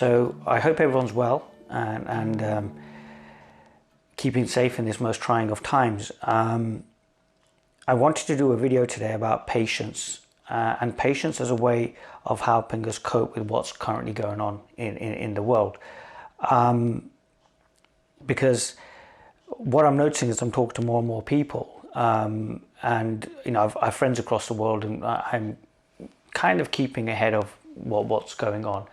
So I hope everyone's well and keeping safe in this most trying of times. I wanted to do a video today about patience and patience as a way of helping us cope with what's currently going on in the world. Because what I'm noticing is I'm talking to more and more people, and I've friends across the world, and I'm kind of keeping ahead of what's going on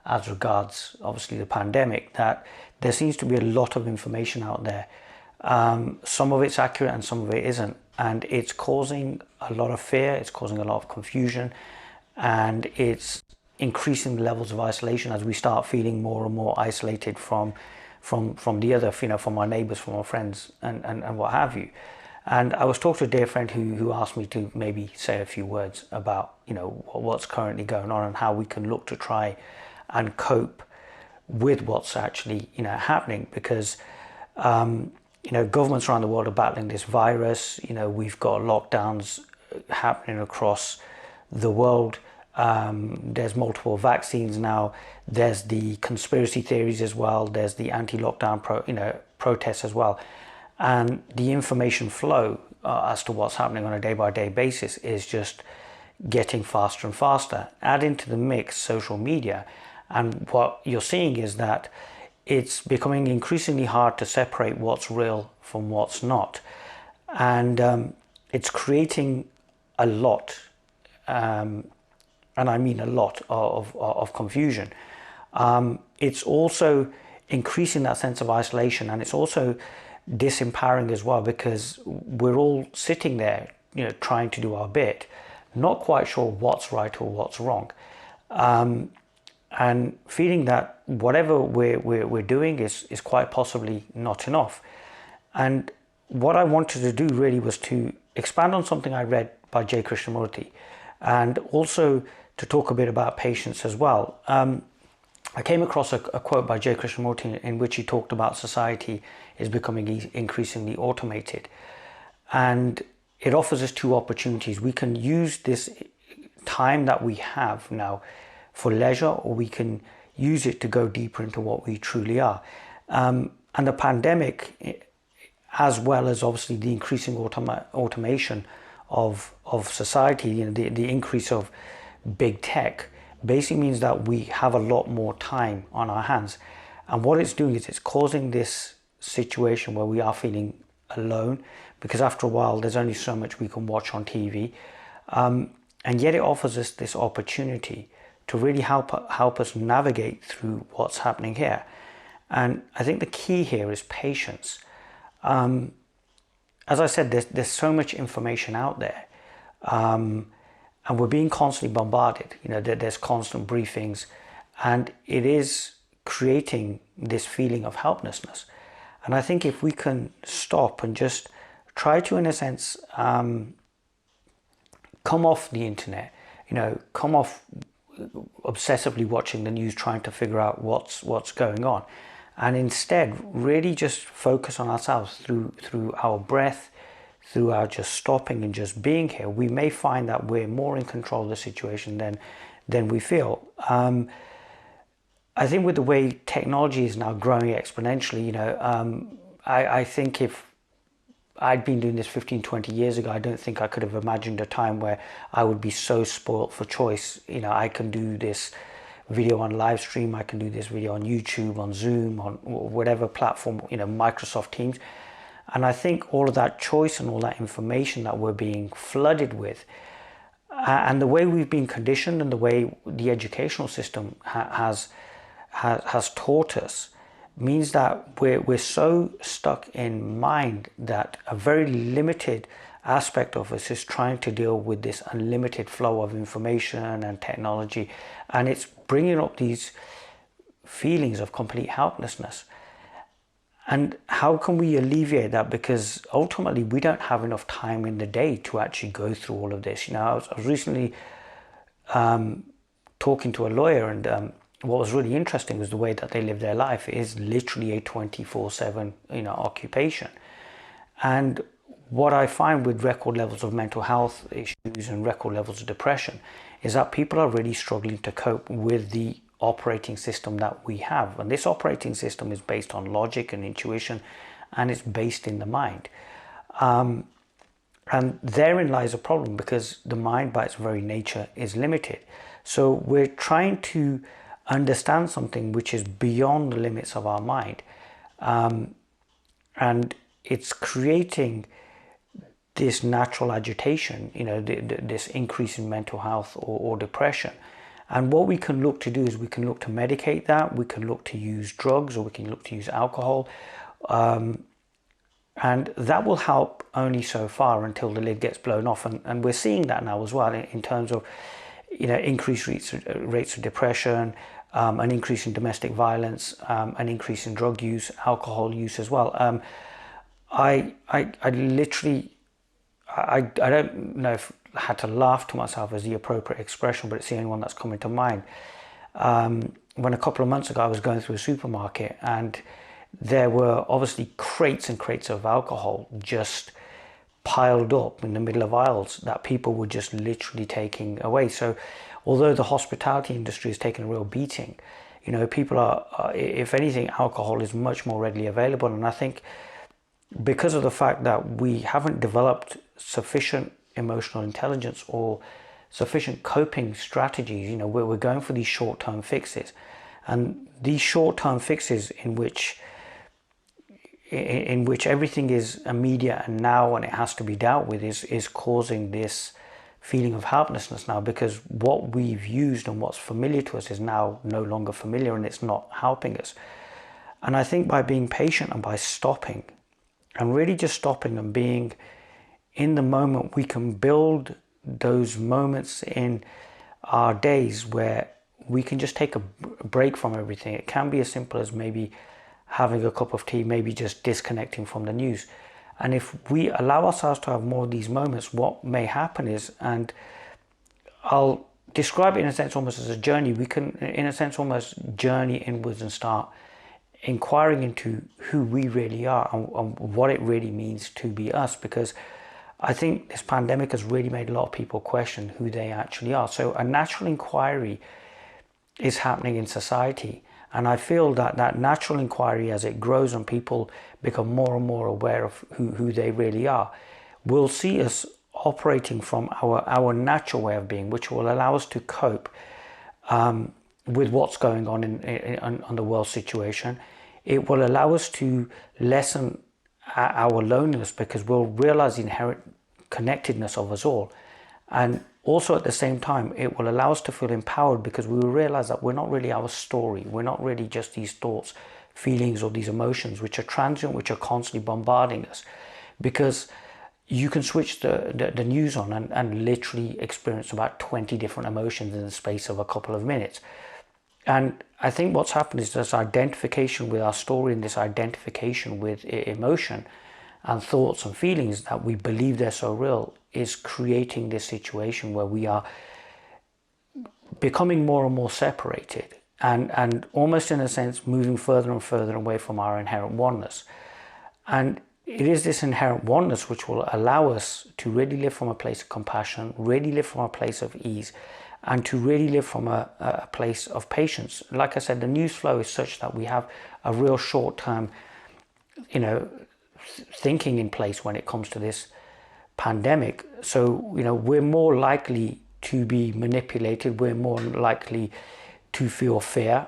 as regards obviously the pandemic, that there seems to be a lot of information out there. Some of it's accurate and some of it isn't, and it's causing a lot of fear, it's causing a lot of confusion, and it's increasing the levels of isolation as we start feeling more and more isolated from the other, from our neighbors, from our friends, and what have you. And I was talking to a dear friend who asked me to maybe say a few words about what's currently going on and how we can look to try and cope with what's actually happening, because governments around the world are battling this virus. We've got lockdowns happening across the world. There's multiple vaccines now. There's the conspiracy theories as well. There's the anti-lockdown protests as well. And the information flow as to what's happening on a day-by-day basis is just getting faster and faster. Add into the mix social media, and what you're seeing is that it's becoming increasingly hard to separate what's real from what's not. And it's creating a lot, and I mean a lot of confusion. It's also increasing that sense of isolation, and it's also disempowering as well, because we're all sitting there, trying to do our bit, not quite sure what's right or what's wrong, and feeling that whatever we're doing is quite possibly not enough. And what I wanted to do really was to expand on something I read by J. Krishnamurti, and also to talk a bit about patience as well. I came across a quote by J. Krishnamurti in which he talked about society is becoming increasingly automated, and it offers us two opportunities. We can use this time that we have now for leisure, or we can use it to go deeper into what we truly are. And the pandemic, as well as obviously the increasing automation of society, the increase of big tech, basically means that we have a lot more time on our hands. And what it's doing is it's causing this situation where we are feeling alone, because after a while there's only so much we can watch on TV, and yet it offers us this opportunity to really help us navigate through what's happening here. And I think the key here is patience. As I said, there's so much information out there, and we're being constantly bombarded. There's constant briefings, and it is creating this feeling of helplessness. And I think if we can stop and just try to, in a sense, come off the internet, come off obsessively watching the news, trying to figure out what's going on, and instead really just focus on ourselves through our breath, through our just stopping and just being here, we may find that we're more in control of the situation than we feel. I think with the way technology is now growing exponentially, I think if I'd been doing this 15, 20 years ago, I don't think I could have imagined a time where I would be so spoilt for choice. I can do this video on live stream, I can do this video on YouTube, on Zoom, on whatever platform, Microsoft Teams. And I think all of that choice and all that information that we're being flooded with, and the way we've been conditioned and the way the educational system has taught us, means that we're so stuck in mind that a very limited aspect of us is trying to deal with this unlimited flow of information and technology, and it's bringing up these feelings of complete helplessness. And how can we alleviate that? Because ultimately we don't have enough time in the day to actually go through all of this. I was recently talking to a lawyer, and what was really interesting was the way that they live their life is literally a 24/7 occupation. And what I find with record levels of mental health issues and record levels of depression is that people are really struggling to cope with the operating system that we have. And this operating system is based on logic and intuition, and it's based in the mind. And therein lies a problem, because the mind by its very nature is limited. So we're trying to understand something which is beyond the limits of our mind. And it's creating this natural agitation, this increase in mental health or depression. And what we can look to do is we can look to medicate that, we can look to use drugs, or we can look to use alcohol. And that will help only so far until the lid gets blown off. And we're seeing that now as well in terms of, increased rates of depression, an increase in domestic violence, an increase in drug use, alcohol use as well. I literally, I don't know if I had to laugh to myself as the appropriate expression, but it's the only one that's coming to mind. When a couple of months ago I was going through a supermarket, and there were obviously crates and crates of alcohol just piled up in the middle of aisles that people were just literally taking away. So although the hospitality industry is taking a real beating, people are, if anything, alcohol is much more readily available. And I think because of the fact that we haven't developed sufficient emotional intelligence or sufficient coping strategies, we're going for these short-term fixes. And these short-term fixes in which everything is immediate and now, and it has to be dealt with, is causing this feeling of helplessness now, because what we've used and what's familiar to us is now no longer familiar, and it's not helping us. And I think by being patient and by stopping, and really just stopping and being in the moment, we can build those moments in our days where we can just take a break from everything. It can be as simple as maybe having a cup of tea, maybe just disconnecting from the news. And if we allow ourselves to have more of these moments, what may happen is, and I'll describe it in a sense almost as a journey, we can in a sense almost journey inwards and start inquiring into who we really are and what it really means to be us. Because I think this pandemic has really made a lot of people question who they actually are. So a natural inquiry is happening in society. And I feel that that natural inquiry, as it grows and people become more and more aware of who they really are, will see us operating from our natural way of being, which will allow us to cope with what's going on in the world situation. It will allow us to lessen our loneliness, because we'll realize the inherent connectedness of us all. And also at the same time, it will allow us to feel empowered, because we will realize that we're not really our story. We're not really just these thoughts, feelings, or these emotions which are transient, which are constantly bombarding us. Because you can switch the news on and literally experience about 20 different emotions in the space of a couple of minutes. And I think what's happened is this identification with our story, and this identification with emotion and thoughts and feelings that we believe they're so real, is creating this situation where we are becoming more and more separated, and almost in a sense moving further and further away from our inherent oneness. And it is this inherent oneness which will allow us to really live from a place of compassion, really live from a place of ease, and to really live from a place of patience. Like I said, the news flow is such that we have a real short-term, thinking in place when it comes to this pandemic. So, we're more likely to be manipulated. We're more likely to feel fear.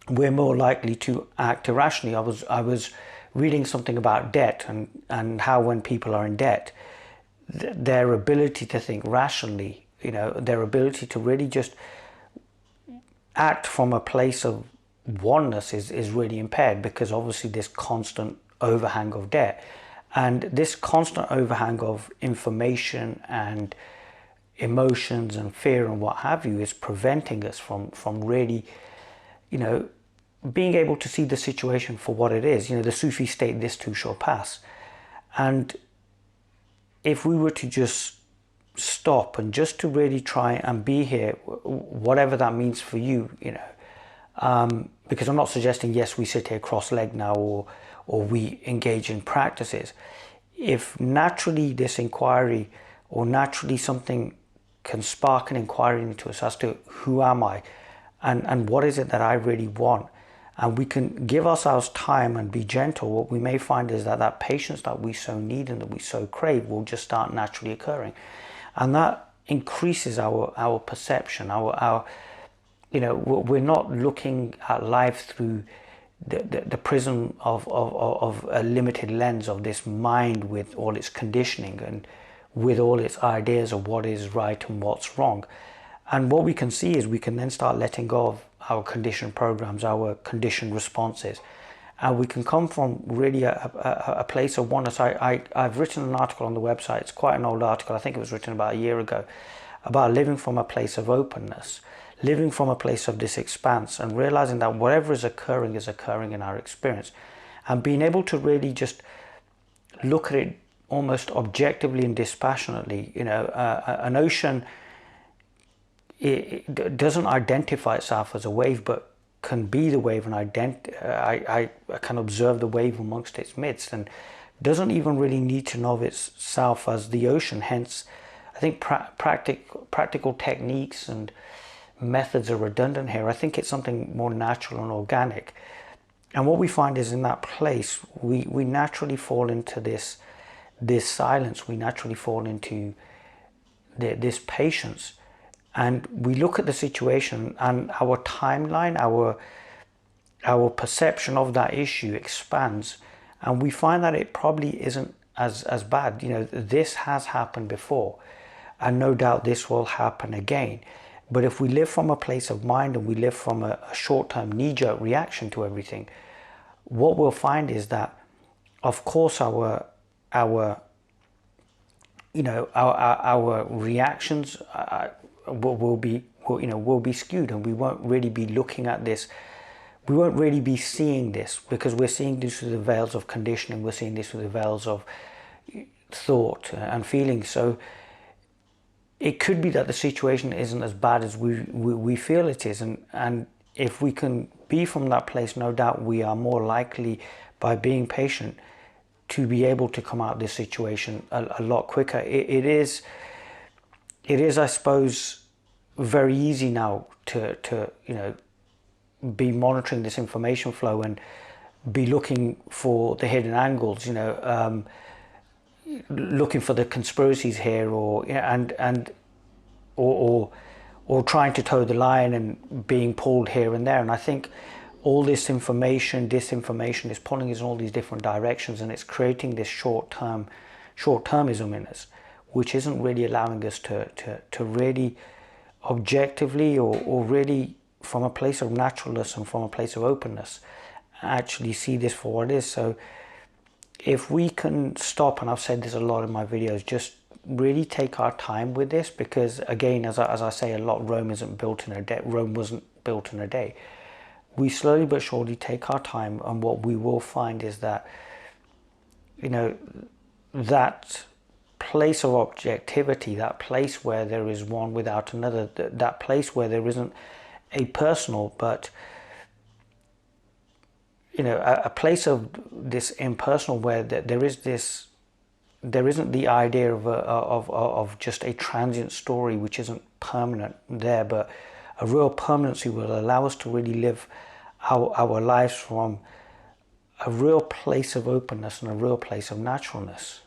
We're more likely to act irrationally. I was reading something about debt and how when people are in debt, their ability to think rationally, their ability to really just act from a place of oneness is really impaired, because obviously this constant overhang of debt and this constant overhang of information and emotions and fear and what have you is preventing us from really, being able to see the situation for what it is. The Sufis state, this too shall pass. And if we were to just stop and just to really try and be here, whatever that means for you, because I'm not suggesting, yes, we sit here cross-legged now or we engage in practices. If naturally this inquiry, or naturally something can spark an inquiry into us as to who am I, and what is it that I really want. And we can give ourselves time and be gentle. What we may find is that that patience that we so need and that we so crave will just start naturally occurring. And that increases our perception, our we're not looking at life through the prism of a limited lens of this mind with all its conditioning and with all its ideas of what is right and what's wrong. And what we can see is we can then start letting go of our conditioned programs, our conditioned responses. And we can come from really a place of oneness. I've written an article on the website. It's quite an old article. I think it was written about a year ago, about living from a place of openness, living from a place of this expanse, and realizing that whatever is occurring in our experience, and being able to really just look at it almost objectively and dispassionately. An ocean, it doesn't identify itself as a wave, but can be the wave, and I can observe the wave amongst its midst, and doesn't even really need to know of itself as the ocean. Hence, I think practical techniques and methods are redundant here. I think it's something more natural and organic. And what we find is in that place, we naturally fall into this silence. We naturally fall into this patience. And we look at the situation, and our timeline, our perception of that issue expands, and we find that it probably isn't as bad. This has happened before, and no doubt this will happen again. But if we live from a place of mind and we live from a short-term knee-jerk reaction to everything, what we'll find is that, of course, our reactions will be skewed, and we won't really be looking at this. We won't really be seeing this, because we're seeing this through the veils of conditioning. We're seeing this through the veils of thought and feeling. So it could be that the situation isn't as bad as we feel it is, and if we can be from that place, no doubt we are more likely, by being patient, to be able to come out of this situation a lot quicker. It is, I suppose, very easy now to be monitoring this information flow and be looking for the hidden angles, looking for the conspiracies here, or trying to toe the line and being pulled here and there. And I think all this disinformation is pulling us in all these different directions, and it's creating this short-termism in us, which isn't really allowing us to really objectively or really from a place of naturalness and from a place of openness actually see this for what it is. So if we can stop, and I've said this a lot in my videos, just really take our time with this, because again, as I say a lot, Rome isn't built in a day. Rome wasn't built in a day. We slowly but surely take our time, and what we will find is that that place of objectivity, that place where there is one without another, that place where there isn't a personal, but a place of this impersonal, where there isn't the idea of just a transient story which isn't permanent there, but a real permanency will allow us to really live our lives from a real place of openness and a real place of naturalness.